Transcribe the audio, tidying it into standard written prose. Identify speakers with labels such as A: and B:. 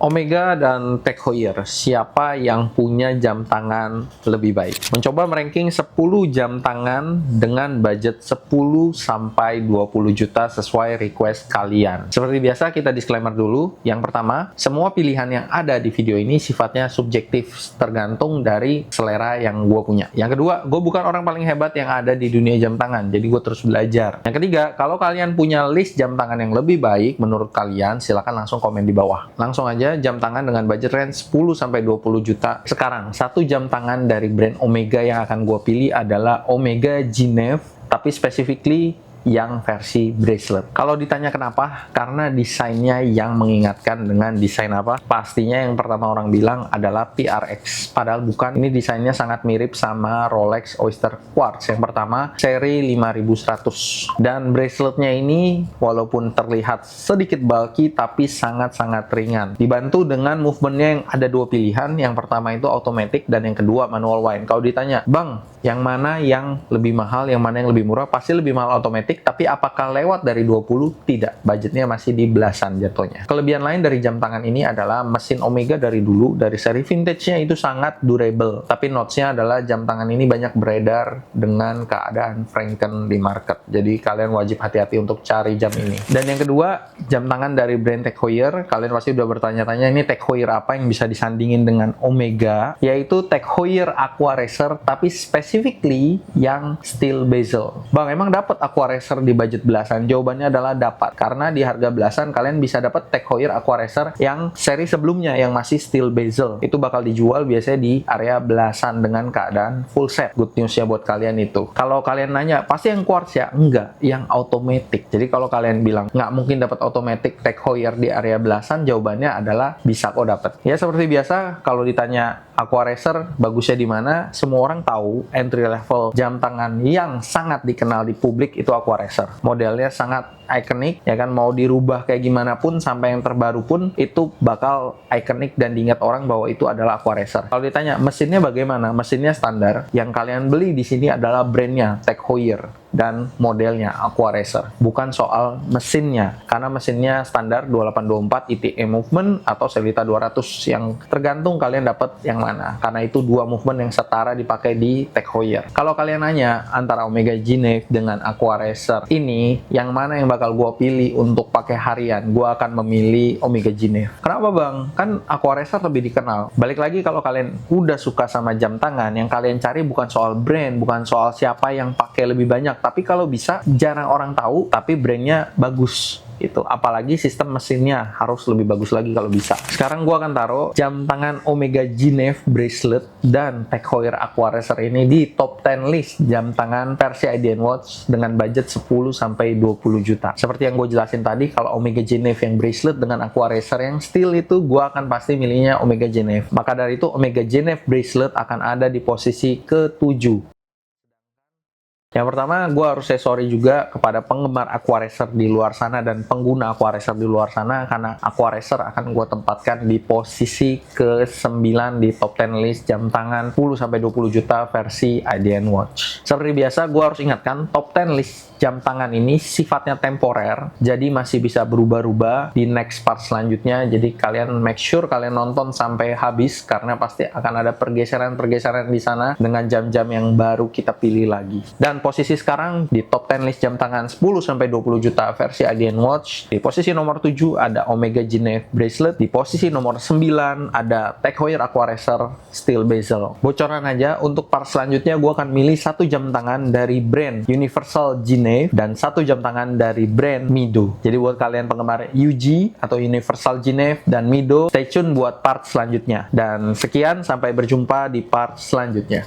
A: Omega dan Tag Heuer, siapa yang punya jam tangan lebih baik? Mencoba meranking 10 jam tangan dengan budget 10 sampai 20 juta sesuai request kalian. Seperti biasa kita disclaimer dulu. Yang pertama, semua pilihan yang ada di video ini sifatnya subjektif, tergantung dari selera yang gue punya. Yang kedua, gue bukan orang paling hebat yang ada di dunia jam tangan, jadi gue terus belajar. Yang ketiga, kalau kalian punya list jam tangan yang lebih baik menurut kalian, silahkan langsung komen di bawah. Langsung aja, jam tangan dengan budget range 10 sampai 20 juta. Sekarang, satu jam tangan dari brand Omega yang akan gue pilih adalah Omega Genève, tapi specifically yang versi bracelet. Kalau ditanya kenapa? Karena desainnya yang mengingatkan dengan desain apa? Pastinya yang pertama orang bilang adalah PRX. Padahal bukan, ini desainnya sangat mirip sama Rolex Oyster Quartz. Yang pertama, seri 5100. Dan braceletnya ini walaupun terlihat sedikit bulky, tapi sangat-sangat ringan. Dibantu dengan movementnya yang ada dua pilihan. Yang pertama itu automatic dan yang kedua manual wind. Kalau ditanya, Bang, yang mana yang lebih mahal, yang mana yang lebih murah? Pasti lebih mahal automatic, tapi apakah lewat dari 20? Tidak, budgetnya masih di belasan jatuhnya. Kelebihan lain dari jam tangan ini adalah mesin Omega dari dulu, dari seri vintage-nya itu sangat durable. Tapi notes-nya adalah jam tangan ini banyak beredar dengan keadaan franken di market. Jadi kalian wajib hati-hati untuk cari jam ini. Dan yang kedua, jam tangan dari brand Tag Heuer. Kalian pasti udah bertanya-tanya, ini Tag Heuer apa yang bisa disandingin dengan Omega? Yaitu Tag Heuer Aqua Racer, tapi specifically yang steel bezel. Bang, emang dapat Aqua Racer di budget belasan? Jawabannya adalah dapat, karena di harga belasan kalian bisa dapat Tag Heuer Aqua Racer yang seri sebelumnya yang masih steel bezel. Itu bakal dijual biasanya di area belasan dengan keadaan full set. Good news ya buat kalian itu. Kalau kalian nanya, pasti yang quartz ya? Enggak, yang automatic. Jadi kalau kalian bilang nggak mungkin dapat automatic Tag Heuer di area belasan, jawabannya adalah bisa kok dapat. Ya seperti biasa, kalau ditanya Aqua Racer bagusnya di mana, semua orang tahu entry level jam tangan yang sangat dikenal di publik itu Aqua Racer. Modelnya sangat ikonik, ya kan, mau dirubah kayak gimana pun sampai yang terbaru pun itu bakal ikonik dan diingat orang bahwa itu adalah Aqua Racer. Kalau ditanya mesinnya bagaimana, mesinnya standar. Yang kalian beli di sini adalah brandnya Tag Heuer dan modelnya Aqua Racer, bukan soal mesinnya, karena mesinnya standar 2824 ETA movement atau Sellita 200 yang tergantung kalian dapat yang mana, karena itu dua movement yang setara dipakai di Tag Heuer. Kalau kalian nanya antara Omega Genève dengan Aqua Racer ini, yang mana yang bakal gue pilih untuk pakai harian, gue akan memilih Omega Genève. Kenapa bang? Kan Aqua Racer lebih dikenal. Balik lagi, kalau kalian udah suka sama jam tangan, yang kalian cari bukan soal brand, bukan soal siapa yang pakai lebih banyak, tapi kalau bisa jarang orang tahu tapi brandnya bagus itu, apalagi sistem mesinnya harus lebih bagus lagi kalau bisa. Sekarang gua akan taruh jam tangan Omega Genève bracelet dan Tag Heuer Aqua Racer ini di top 10 list jam tangan versi IDN Watch dengan budget 10 sampai 20 juta. Seperti yang gue jelasin tadi, kalau Omega Genève yang bracelet dengan Aqua Racer yang steel itu, gua akan pasti milihnya Omega Genève. Maka dari itu Omega Genève bracelet akan ada di posisi ke-7. Yang pertama, gue harus say sorry juga kepada penggemar Aqua Racer di luar sana dan pengguna Aqua Racer di luar sana, karena Aqua Racer akan gue tempatkan di posisi ke-9 di top 10 list jam tangan 10-20 juta versi IDN Watch. Seperti biasa, gue harus ingatkan, top 10 list jam tangan ini sifatnya temporer, jadi masih bisa berubah-ubah di next part selanjutnya. Jadi kalian make sure kalian nonton sampai habis, karena pasti akan ada pergeseran-pergeseran di sana dengan jam-jam yang baru kita pilih lagi. Dan posisi sekarang di top 10 list jam tangan 10-20 juta versi IDN Watch, di posisi nomor 7 ada Omega Genève bracelet, di posisi nomor 9 ada Tag Heuer Aqua Racer steel bezel. Bocoran aja, untuk part selanjutnya gue akan milih satu jam tangan dari brand Universal Genève dan satu jam tangan dari brand Mido. Jadi buat kalian penggemar UG atau Universal Genève dan Mido, stay tune buat part selanjutnya. Dan sekian, sampai berjumpa di part selanjutnya.